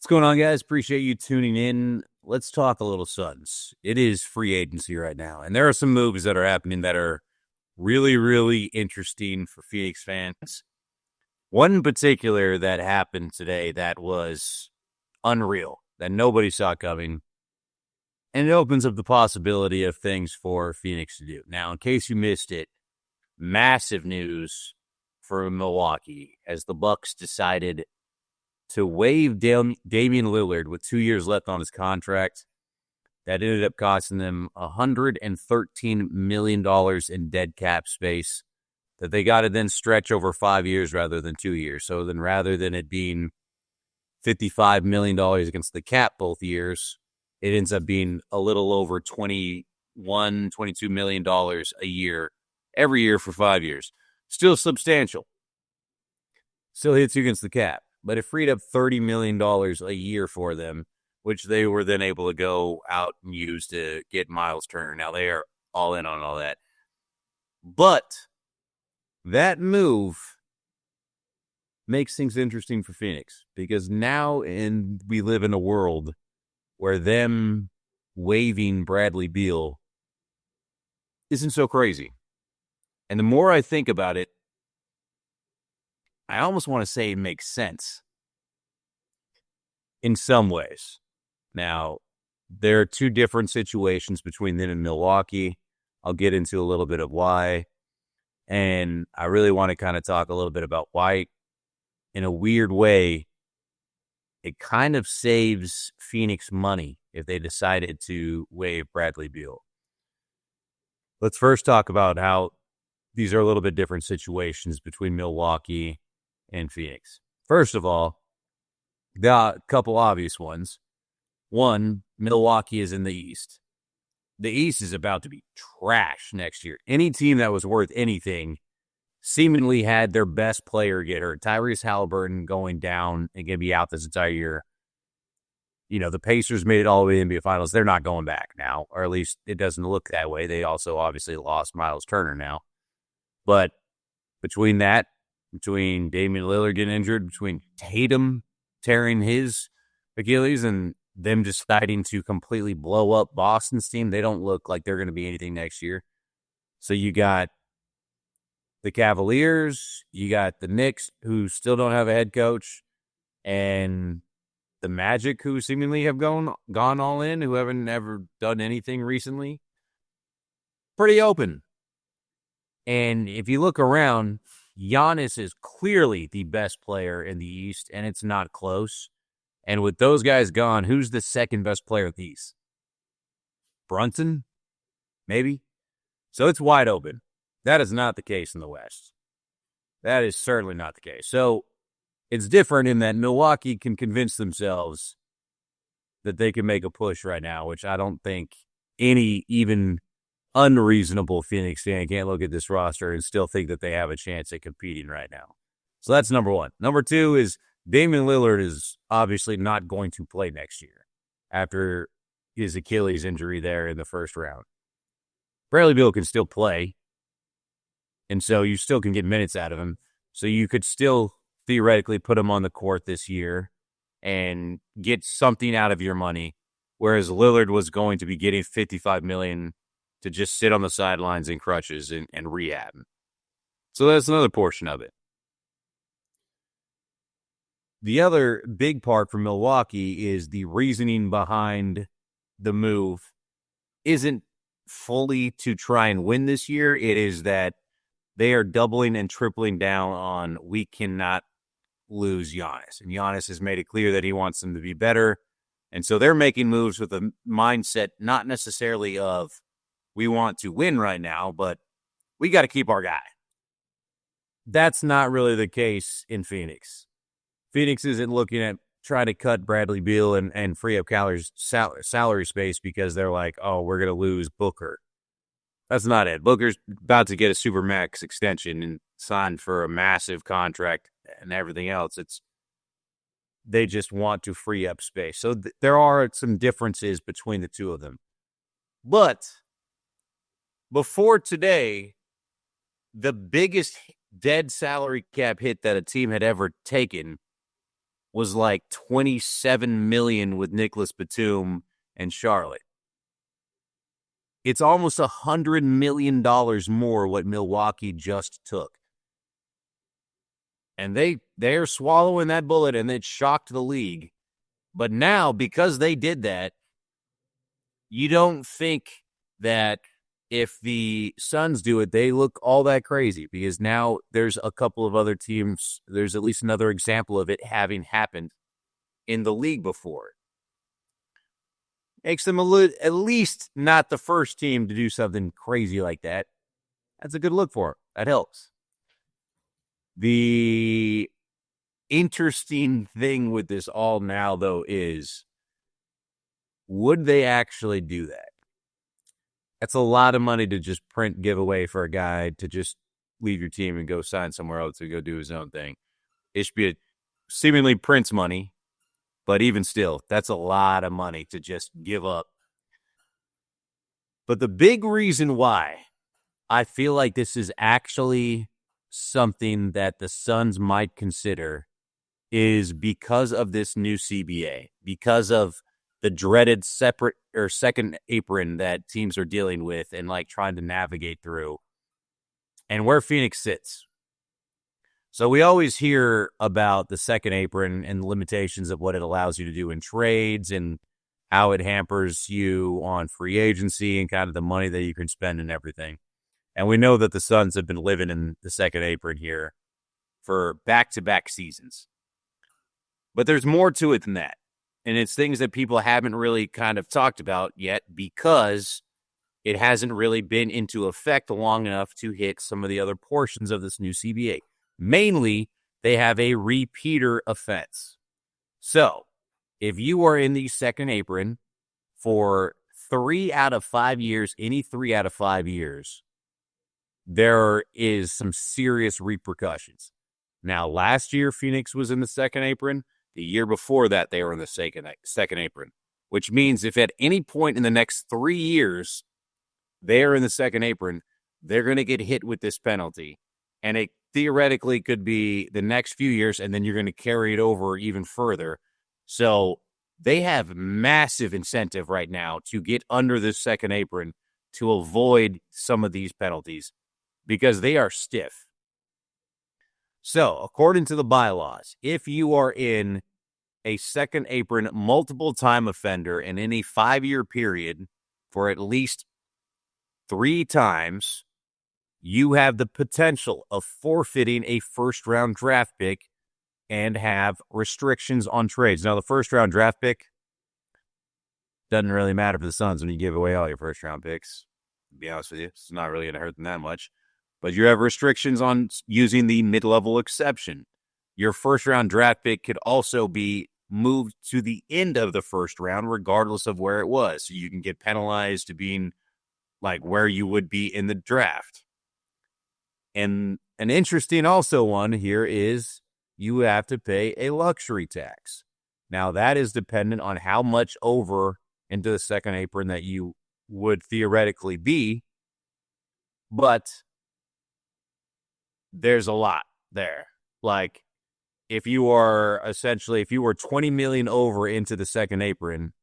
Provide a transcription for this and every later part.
What's going on, guys? Appreciate you tuning in. Let's talk a little Suns. It is free agency right now, and there are some moves that are happening that are really, really interesting for Phoenix fans. One in particular that happened today that was unreal, that nobody saw coming, and it opens up the possibility of things for Phoenix to do. Now, in case you missed it, massive news for Milwaukee as the Bucks decided to waive Damian Lillard with 2 years left on his contract. That ended up costing them $113 million in dead cap space that they got to then stretch over 5 years rather than 2 years. So then rather than it being $55 million against the cap both years, it ends up being a little over $21, $22 million a year, every year for 5 years. Still substantial. Still hits you against the cap. But it freed up $30 million a year for them, which they were then able to go out and use to get Miles Turner. Now, they are all in on all that. But that move makes things interesting for Phoenix because now we live in a world where them waiving Bradley Beal isn't so crazy. And the more I think about it, I almost want to say it makes sense in some ways. Now, there are two different situations between them and Milwaukee. I'll get into a little bit of why. And I really want to kind of talk a little bit about why, in a weird way, it kind of saves Phoenix money if they decided to waive Bradley Beal. Let's first talk about how these are a little bit different situations between Milwaukee and Phoenix. First of all, there are a couple obvious ones. One, Milwaukee is in the East. The East is about to be trash next year. Any team that was worth anything seemingly had their best player get hurt. Tyrese Halliburton going down and going to be out this entire year. You know, the Pacers made it all the way to the NBA Finals. They're not going back now, or at least it doesn't look that way. They also obviously lost Miles Turner now. But between Damian Lillard getting injured, between Tatum tearing his Achilles and them deciding to completely blow up Boston's team, they don't look like they're going to be anything next year. So you got the Cavaliers, you got the Knicks, who still don't have a head coach, and the Magic, who seemingly have gone all in, who haven't ever done anything recently. Pretty open. And if you look around, Giannis is clearly the best player in the East, and it's not close. And with those guys gone, who's the second best player in the East? Brunson? Maybe? So it's wide open. That is not the case in the West. That is certainly not the case. So it's different in that Milwaukee can convince themselves that they can make a push right now, which I don't think any even unreasonable Phoenix fan can't look at this roster and still think that they have a chance at competing right now. So that's number one. Number two is Damian Lillard is obviously not going to play next year after his Achilles injury there in the first round. Bradley Beal can still play, and so you still can get minutes out of him. So you could still theoretically put him on the court this year and get something out of your money, whereas Lillard was going to be getting $55 million to just sit on the sidelines in crutches and rehab. So that's another portion of it. The other big part for Milwaukee is the reasoning behind the move isn't fully to try and win this year. It is that they are doubling and tripling down on we cannot lose Giannis. And Giannis has made it clear that he wants them to be better. And so they're making moves with a mindset not necessarily of we want to win right now, but we got to keep our guy. That's not really the case in Phoenix. Phoenix isn't looking at trying to cut Bradley Beal and free up salary space because they're like, oh, we're going to lose Booker. That's not it. Booker's about to get a Supermax extension and signed for a massive contract and everything else. They just want to free up space. So there are some differences between the two of them. But before today, the biggest dead salary cap hit that a team had ever taken was like $27 million with Nicholas Batum and Charlotte. It's almost $100 million more what Milwaukee just took. And they're swallowing that bullet, and it shocked the league. But now, because they did that, you don't think that if the Suns do it, they look all that crazy, because now there's a couple of other teams. There's at least another example of it having happened in the league before. Makes them at least not the first team to do something crazy like that. That's a good look for them. That helps. The interesting thing with this all now, though, is would they actually do that? That's a lot of money to just give away for a guy to just leave your team and go sign somewhere else to go do his own thing. It should be a seemingly Prince money, but even still, that's a lot of money to just give up. But the big reason why I feel like this is actually something that the Suns might consider is because of this new CBA, because of the dreaded separate or second apron that teams are dealing with and like trying to navigate through, and where Phoenix sits. So we always hear about the second apron and the limitations of what it allows you to do in trades and how it hampers you on free agency and kind of the money that you can spend and everything. And we know that the Suns have been living in the second apron here for back-to-back seasons. But there's more to it than that. And it's things that people haven't really kind of talked about yet because it hasn't really been into effect long enough to hit some of the other portions of this new CBA. Mainly, they have a repeater offense. So, if you are in the second apron for 3 out of 5 years, any 3 out of 5 years, there is some serious repercussions. Now, last year, Phoenix was in the second apron. The year before that, they were in the second apron, which means if at any point in the next 3 years, they're in the second apron, they're going to get hit with this penalty. And it theoretically could be the next few years, and then you're going to carry it over even further. So they have massive incentive right now to get under this second apron to avoid some of these penalties, because they are stiff. So, according to the bylaws, if you are in a second apron multiple-time offender in any 5-year period for at least 3 times, you have the potential of forfeiting a first-round draft pick and have restrictions on trades. Now, the first-round draft pick doesn't really matter for the Suns when you give away all your first-round picks. To be honest with you, it's not really going to hurt them that much. But you have restrictions on using the mid-level exception. Your first-round draft pick could also be moved to the end of the first round, regardless of where it was. So you can get penalized to being like where you would be in the draft. And an interesting also one here is you have to pay a luxury tax. Now, that is dependent on how much over into the second apron that you would theoretically be. But there's a lot there. Like, if you were 20 million over into the second apron,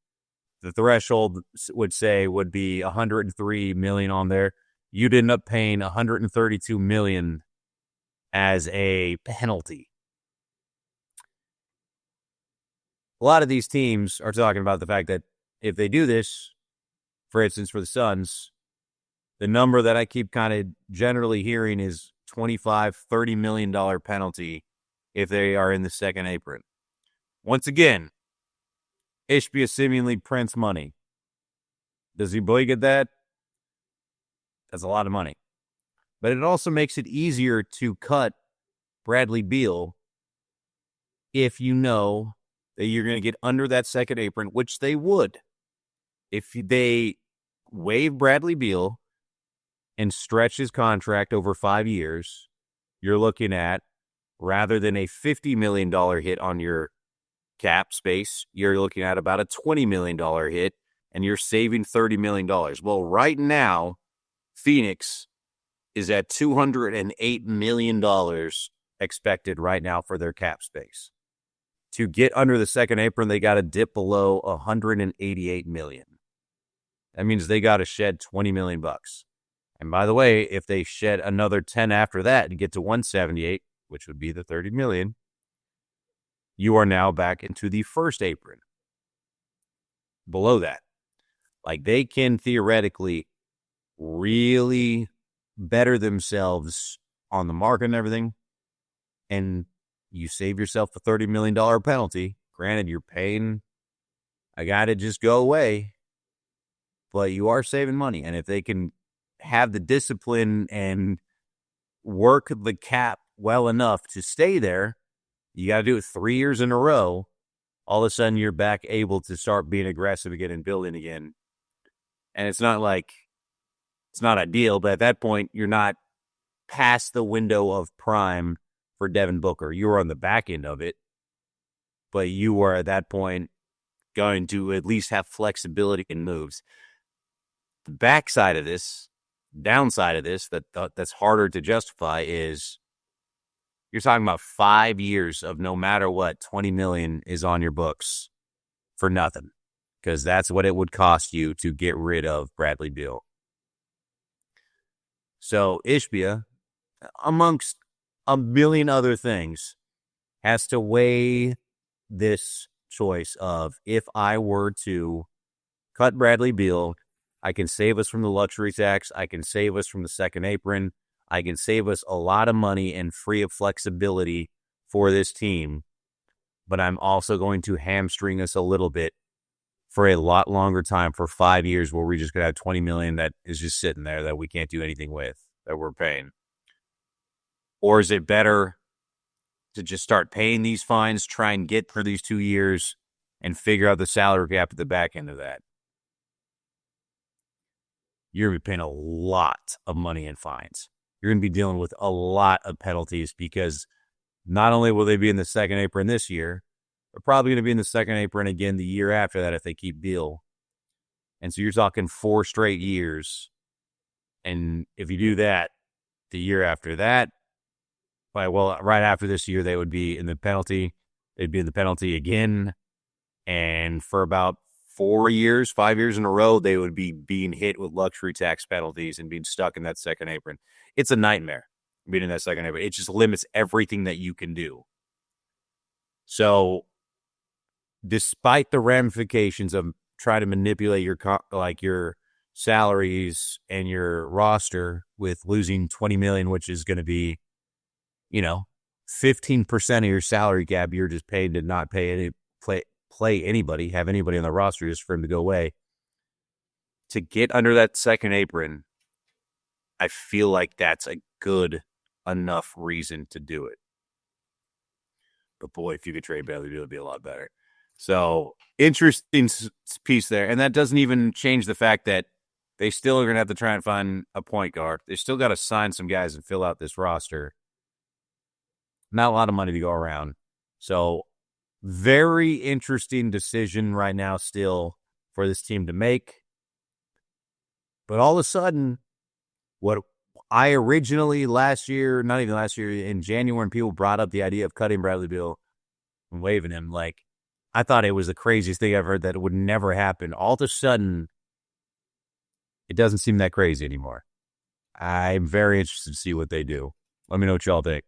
the threshold would be 103 million on there. You'd end up paying 132 million as a penalty. A lot of these teams are talking about the fact that if they do this, for instance, for the Suns, the number that I keep kind of generally hearing is $25-30 million penalty if they are in the second apron. Once again, it should be a seemingly Prince money. Does your boy get that? That's a lot of money. But it also makes it easier to cut Bradley Beal if you know that you're going to get under that second apron, which they would. If they waive Bradley Beal and stretch his contract over 5 years, you're looking at, rather than a $50 million hit on your cap space, you're looking at about a $20 million hit, and you're saving $30 million. Well, right now, Phoenix is at $208 million expected right now for their cap space. To get under the second apron, they got to dip below $188 million. That means they got to shed $20 million. And by the way, if they shed another 10 after that and get to 178, which would be the 30 million, you are now back into the first apron. Below that, like they can theoretically really better themselves on the market and everything, and you save yourself a $30 million penalty. Granted, you're paying a guy to just go away, but you are saving money. And if they can have the discipline and work the cap well enough to stay there, you got to do it 3 years in a row. All of a sudden, you're back able to start being aggressive again and building again. And it's not like it's not ideal, but at that point, you're not past the window of prime for Devin Booker. You were on the back end of it, but you were at that point going to at least have flexibility in moves. The backside of this, downside of this, that's harder to justify is you're talking about 5 years of no matter what, $20 million is on your books for nothing, because that's what it would cost you to get rid of Bradley Beal. So Ishbia, amongst a million other things, has to weigh this choice of, if I were to cut Bradley Beal, I can save us from the luxury tax, I can save us from the second apron, I can save us a lot of money and free up flexibility for this team, but I'm also going to hamstring us a little bit for a lot longer time, for 5 years, where we're just going to have $20 million that is just sitting there that we can't do anything with, that we're paying. Or is it better to just start paying these fines, try and get for these 2 years, and figure out the salary cap at the back end of that? You're going to be paying a lot of money in fines. You're going to be dealing with a lot of penalties, because not only will they be in the second apron this year, they're probably going to be in the second apron again the year after that if they keep Beal. And so you're talking 4 straight years. And if you do that, the year after that, right after this year, they would be in the penalty. They'd be in the penalty again. And for about 5 years in a row, they would be being hit with luxury tax penalties and being stuck in that second apron. It's a nightmare being in that second apron. It just limits everything that you can do. So despite the ramifications of trying to manipulate your salaries and your roster with losing $20 million, which is going to be, 15% of your salary cap, you're just paid to not play anybody, have anybody on the roster just for him to go away. To get under that second apron, I feel like that's a good enough reason to do it. But boy, if you could trade Bradley Beal, it would be a lot better. So, interesting piece there. And that doesn't even change the fact that they still are going to have to try and find a point guard. They still got to sign some guys and fill out this roster. Not a lot of money to go around. So, very interesting decision right now still for this team to make. But all of a sudden, what I originally in January, when people brought up the idea of cutting Bradley Beal and waiving him, I thought it was the craziest thing I've heard, that it would never happen. All of a sudden, it doesn't seem that crazy anymore. I'm very interested to see what they do. Let me know what y'all think.